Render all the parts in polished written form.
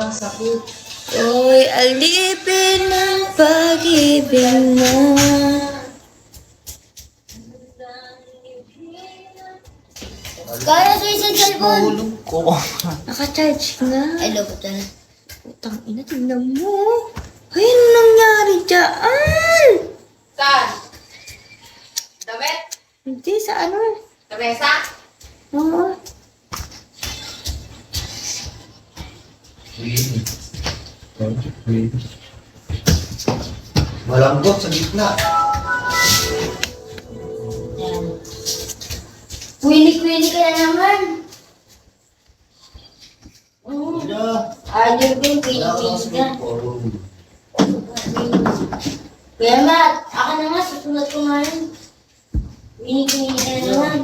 Sobrang sakit. Uy, alipin ng pag-ibig mo. Kaya sa isang cellphone. Mahulog ko. Naka-charge nga. Ay, lobot na. Utang ina, tingnan mo. Ay, ano nangyari dyan? Saan? Damit? Hindi, sa ano? Lamesa? Oo. Malambot sa gitna. Yan. Kwili-kwili ka na naman. Ayun din, kwili-kwili ka. Kuya Matt, ako na nga, susunod ko nga rin. Kwili-kwili ka na naman.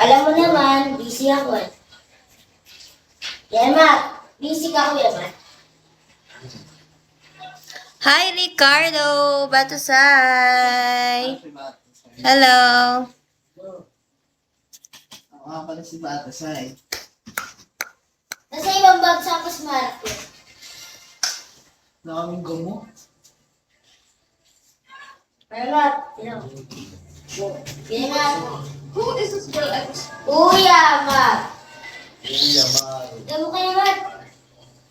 Alam mo naman, busy ako eh. Kuya Matt, busy ka Kuya Matt. Hi, Ricardo Batusay. Hello. Ako nga pala si Batasay. Nasa ibang bag sa mas malaki. Na kaming gumo. Kuya Matt, yun. Kuya Matt. Who is this girl? Kuya Matt. Kuya, mahal. Ito mo Kuya Matt.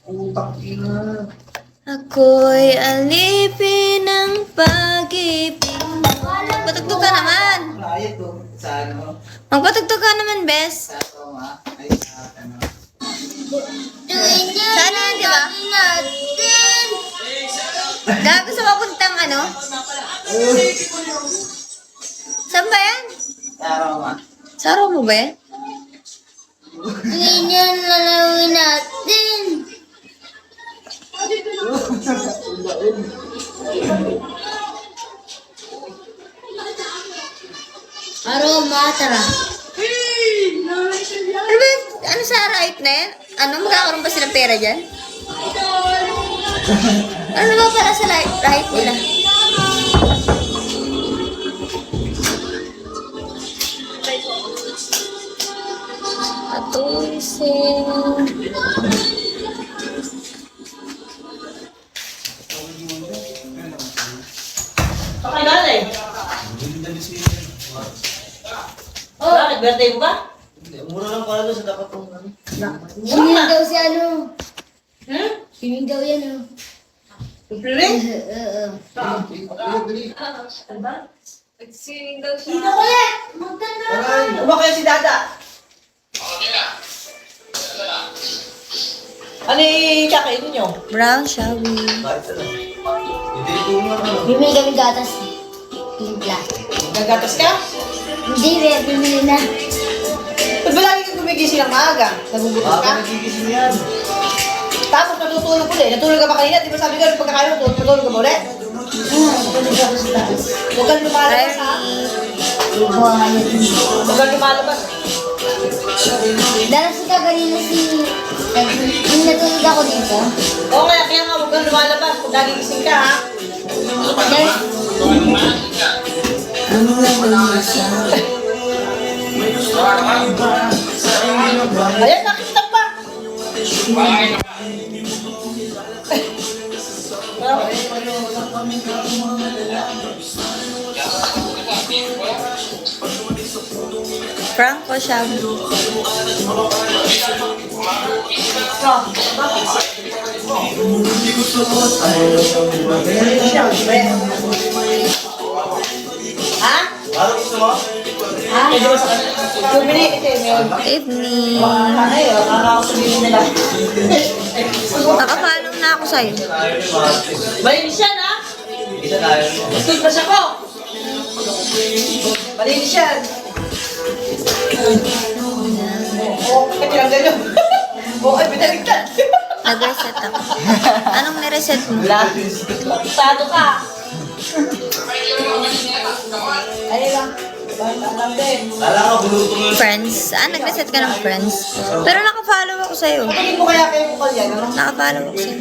Utang ina. Ako'y alipin ng pag-ibig mo. Magpatugtog ka naman. Riot to. Sa ano? Magpatugtog ka naman, Bes. Sa ito nga. Ay, sa ano. Sana yan, di ba? Natin. Gago sa papuntang ano? Saan ba yan? Araw nga. Saro mo ba yan? Ganyan lalawin natin. Aroma, tara. Ano ba yun? Ano sa right na yan? Ano? Magkakaroon ba silang pera dyan? Ano ba pala sa right nila? Atusin. Pakilala eh. Oh, bakit? Birthday mo ba? Mura lang pala doon sa dapat kong ano. Swimming daw si ano. Hmm? Swimming daw yan oh. Pipili? Bili. Nag-swimming daw siya. Dito kuya! Magtanda ka! Aray! Umakaya si Dada. Ano yung kakainin nyo? Brown shawi. Kahit ano. Hindi ko ano. Bumili kami gatas. Timpla. Nagatas ka? Hindi, bumili na. Ba't ba lagi kang gumigising ng maaga? Nagugutom ka? Baka nagigising yan. Tapos natutulog ulit. Natulog ka ba kanina? Di ba sabi ko, pagkakain mo, natulog ka ba ulit? Tulog ako sa taas. Huwag kang lumalabas ha? Buhaya din. Huwag kang lumalabas. Dalas ka kanina yung natulog ako dito. Oo kaya nga huwag kang lumalabas kung nagigising ka ha? Ano na ba siya? Ayan, nakita pa! Franco shawi. Ha? Ano gusto mo? Pwede ba sa kanila? Bumili ito yun. Evening. Ay, nakakasabihin nila. Nakapalong na ako sa'yo. Malinis yan ha? Isa tayo. Toothbrush ako. Malinis yan. Oo, ay tinanggal yun. Oo, ay pinaligtad. Nag-reset ako. Anong nireset mo? Wala. Tado ka. Ay lang. Kala ka buluto mo. Friends? Nag-reset ka ng friends? Pero nakafollow ako sa'yo. Pagkain mo kaya kayo mukha yan, ano? Nakafollow ako sa'yo.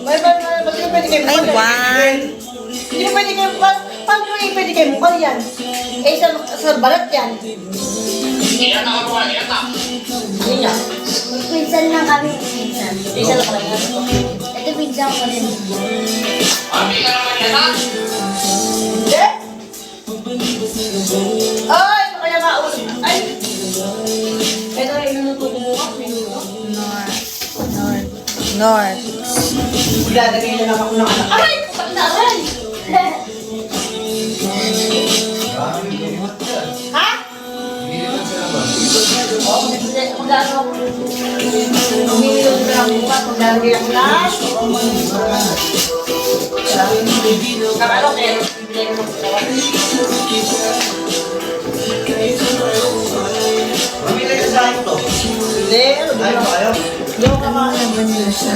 May ba't yung pwede kayo Ay, mukha? one. Hindi mo pwede kayo mukha. Paano mo yung pwede kayo mukha yan? Eh, sa balat yan. Hindi niya. Magpinsan lang kami. Magpinsan. yan. Isa lang pala yan. Ito pinsan ko din. Hindi! Ay! Ito kaya maul. Ay! Ito ay iluluto ko mo. North. Ilalagay na lang ako ng anak. Aray! Pag na-aray! Ha? Oo, magkano ako. Umiliyong ko lang bukas. Maglalagay ako lahat. Kakalo, kaya bibigay ko ng bukas. Mamili ka sa akin to. Hindi, ano ba Ay, lang? ayaw. Hindi ako kamain. Ano nila siya?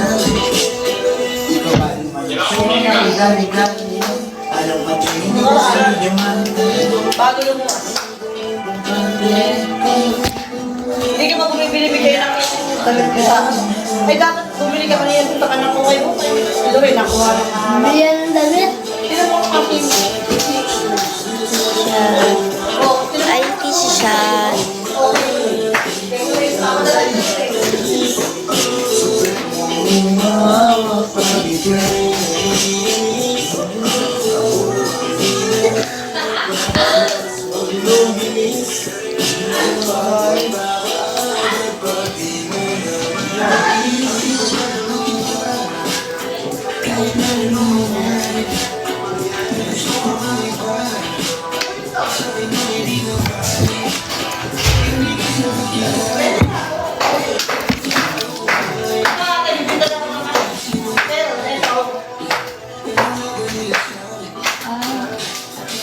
Bago lumuwas. Hindi ka ba bumibili-bigay ng ay dapat bumili ka pa niyan punta ka ng kukay mo. Ito rin, nakuha ng Bigyan ng damit. Sino mo kasi? Oh, sino mo? Ay, kisi siya.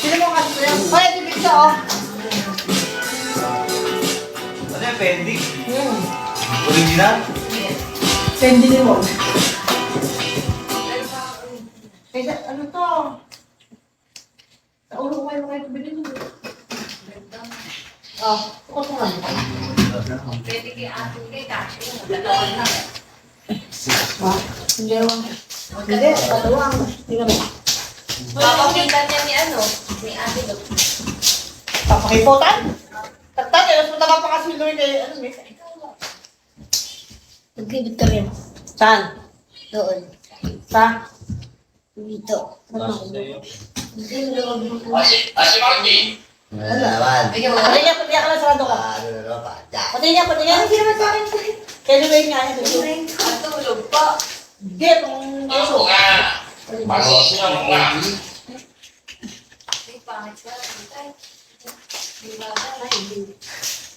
Sino mo kasi? Ay, ito pizza oh. Ano yung pending? Original? Pendi ni mo. Kaya ano to? Sa ulo ko kayo bilhin mo. Oh, tukot mo lang. Pwede kay ate kay kasi dalawa na. Ha? Hindi ako. Hindi, dalawang. Hindi naman. Papakitan niya ni ano, ni ate do. Papakiputan? Tagtag, mas mataba pa kasi doon kay ano, miss. Nagkibit kami. Saan? Doon. Sa? Dito. Hindi mo lang Naman. Ayun. Patingin ka lang sarado ka. Ano na naman pa? Patingin. Hindi naman sa akin. Kaya lumayin nga yan. At tulog pa. Hindi, itong keso. Ay, pangit ka. Di ba na hindi.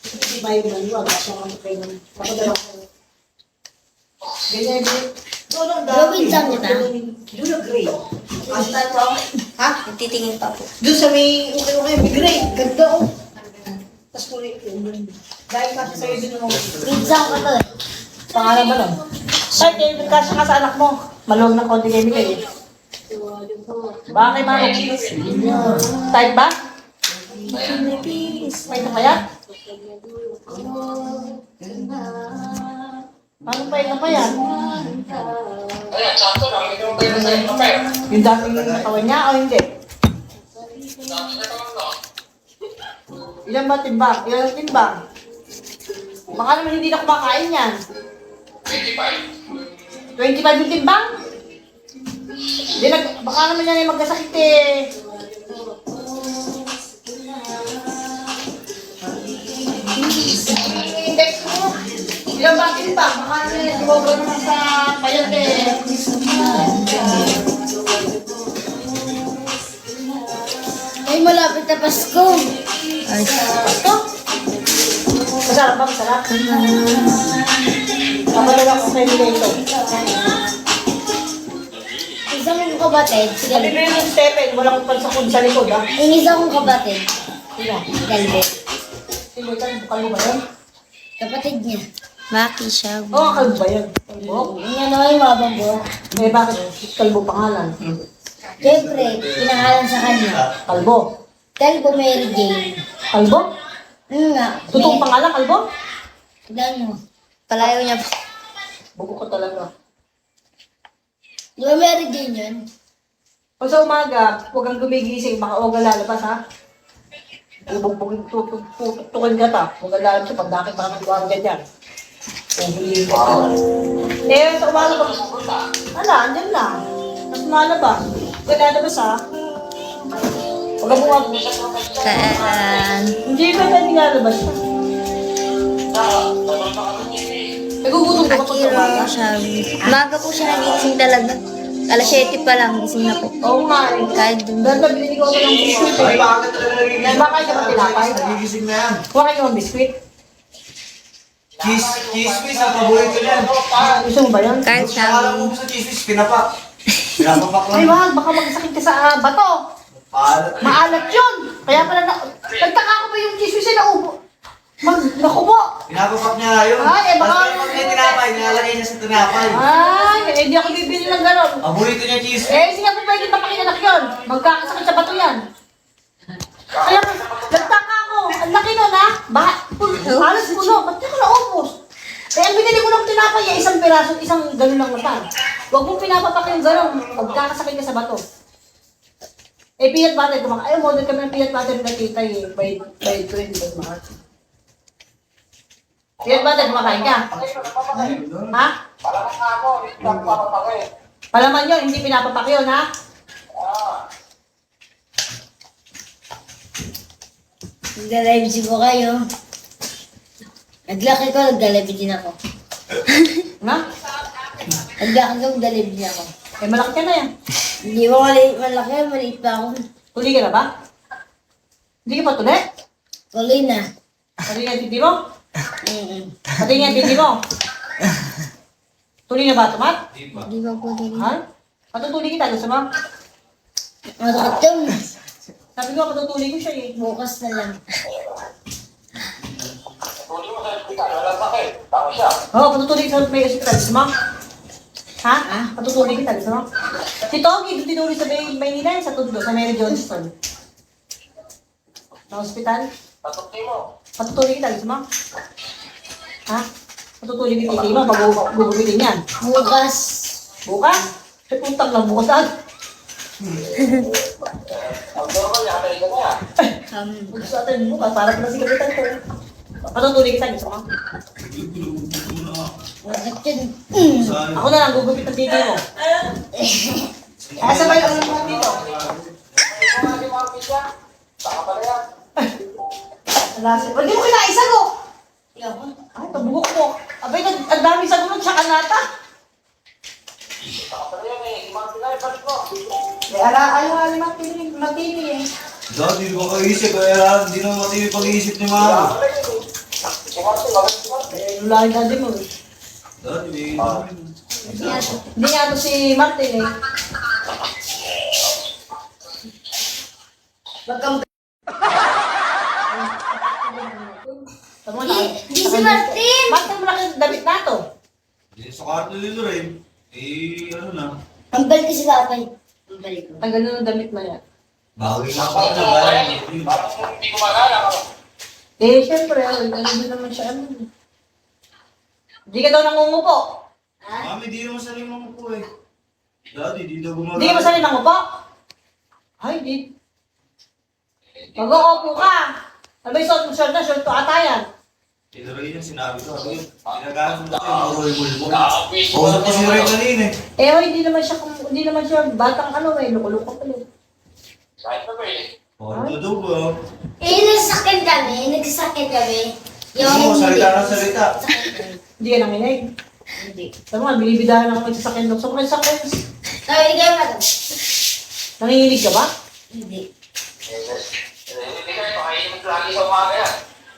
Hindi ba yung manuwa? Basta ako kayo ng makadala ko. Ganyan, ganyan. Gawin lang kita. Doon na gray. Basta ito. Ha? Titingin pa po. Doon sa may okay, may gray. Ganda oh. Tapos kulay ito. Dahil kasi sa'yo din mo. Pinsan ko to. Pangalan ba lang? Ay, David, kasi nga sa anak mo. Maluwag ng konti kayo kayo. Baka kay Maro. Type ba? May na kaya? Ano pa yun na pa yan? Yung dating katawan niya o hindi? Ilan ba timbang? Ilan timbang? Baka naman hindi na kumakain yan. 25 yung timbang? Hindi baka naman yan ay magkasakit eh. Text mo. Ilan ba timbang? Baka naman yan, sumobra naman sa payat eh. Ay, malapit na Pasko. Ay, Ito? Masarap ba? Masarap? Papadala ko kayo nila ito. Isa kong kabatid, si Sabi Galvez. mo yung Stephen, walang pansakod sa likod ah. Yung isa kong kabatid, Sino? si Galvez. Sino ito? Bukal mo ba yun? Kapatid niya. Maki siya. Oo, kalbo ba yun? Kalbo? Yung ano yung mabang buhok. Eh, bakit? Kalbo pangalan. Siyempre, pinangalan sa kanya. Kalbo. Kalbo Mary Jane. Kalbo? Ano nga? Totoong pangalan, kalbo? Tignan mo. Palayo niya po. Buko ko talaga. Di ba Mary Jane yun? Pag sa umaga, huwag kang gumigising, baka huwag kang lalabas ha. Tutukin ka ta. Huwag kang lalabas sa pagdakit, baka nagawang ganyan. Huhulihin ko. Eh, sa umaga ba? Ala, andyan lang. Mas malabas. Lalabas ha. Huwag ka bumag. Saan? Hindi ka na nilalabas siya. Nagugutom ka pa sa Akira, umaga? sabi. Maga po siya nagising talaga. Alas 7 pa lang, gising na po. Oo nga eh. Kahit dun. Dahil binili ko ng biskuit Ay, eh. bakit talaga nagigising? Baka ka ba tinapay? Nagigising na yan. Kuha kayo ng biskuit. Cheese whiz, ang paborito niyan. Gusto mo ba yan? Kahit Akala sabi. mo sa cheese whiz, pinapak. Pinapapak Ay, lang. wag. Baka magsakit ka sa bato. Paalat. Maalat yun. Kaya pala nagtaka ko ba yung chismis na naubo? Nakubo. Pinapapak niya yun. Ay, eh, baka- Tapos pag may tinapay, nilalagay niya sa tinapay. Ay, eh, hindi ako bibili ng gano'n. Paborito niya cheese whiz. Eh, sige po pwede papakinanak yun. Magkakasakit sa bato yan. Kaya nagtaka ko. Ang laki nun ha. Halos puno. Ba't di ko naubos? Eh, ang binili ko ng tinapay eh, isang piraso, isang gano'n lang naman. Huwag mong pinapapak yung gano'n. Magkakasakit ka sa bato. Eh, peanut butter. Ay, model kami ng peanut butter na tita eh. By 20 ba mahal? Peanut butter, kumakain ka? Ha? Palaman yun, hindi pinapapak yun, ha? Nag-live po kayo. Naglaki ko, nag-live din ako. Ha? Naglaki ko, nag-live din ako. Eh, malaki ka na yan. Hindi mo malaki, maliit pa ako. Tuli ka na ba? Hindi ka pa tuli? Tuloy na. Pati nga titi mo? Mm-mm. Pati nga titi mo? Tuli na ba, Tomat? Di ba? Di ba po din? Ha? Patutuli kita, gusto mo? Masakit yun. Sabi ko, patutuli ko siya eh. Bukas na lang. Oo, patutuli kita sa may hospital, gusto mo? Ha? Patutuli kita, gusto mo? Si Togi, tinuli sa Maynila, sa Tundo, sa Mary Johnston. Sa hospital? Patutuli kita, gusto mo? Ha? Patutuli kita, titi mo, pag gugupitin yan. Bukas. Bukas? Ay, puntang lang bukas agad. Bukas natin bukas, para pala si Kapitan ko. Patutuli kita, gusto mo? Masakit yun. Ako na lang, gugupit ang titi mo. Asa ba yung alam mo dito? Alasin. Huwag mo kinain sago! Ay, pabugok mo. Abay, ang daming sago ng tsaka nata. May ala-ala matini eh. Dahil hindi ko kaisip, kaya hindi naman matindi pag-iisip ni Mama. Eh, lulahin na din mo eh. Dahil Hindi nga ito si Martin eh. Tama na. Di si Martin! Martin, malaki damit na ito. sa kwarto nilo rin, eh, ano na. Ang balik ko si Papay. Ang balik ko. Tanggal na ng damit na yan. Bagay na pa na ba? Eh, syempre, ano din naman siya. Hindi ka daw nangungupo. Mami, di naman saling mga po eh. Daddy, di daw gumagana. Hindi ka masali nangupo? Ay, di. Mag-uupo ka. Ano ba yung suot mo shirt na? Shirt to ata yan. Ito rin yung sinabi ko. Ginagamit mo tayo, maroy-mulbol. Kausap ko si Ray kanina eh. Eh, oh, hindi naman siya batang ano eh, luko-luko pala. Ano daw ba? Eh, nagsasakit kami. Oo, salita na salita. Hindi ka nanginig. Hindi. Sabi nga, binibidahan ako magsasakyan daw. Sabi nga, sakyan. Sabi ni kayo madam. Nanginginig ka ba? Hindi.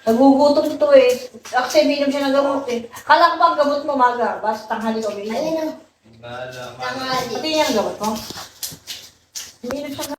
Nagugutom ito eh. Actually, minum siya ng gamot eh. Kala ko ba ang gamot mo, maga? Basta tanghali ka umiinom. Ayun o. Bahala, Mami. Tanghali. Pati niya ang gamot mo. Umiinom siya ng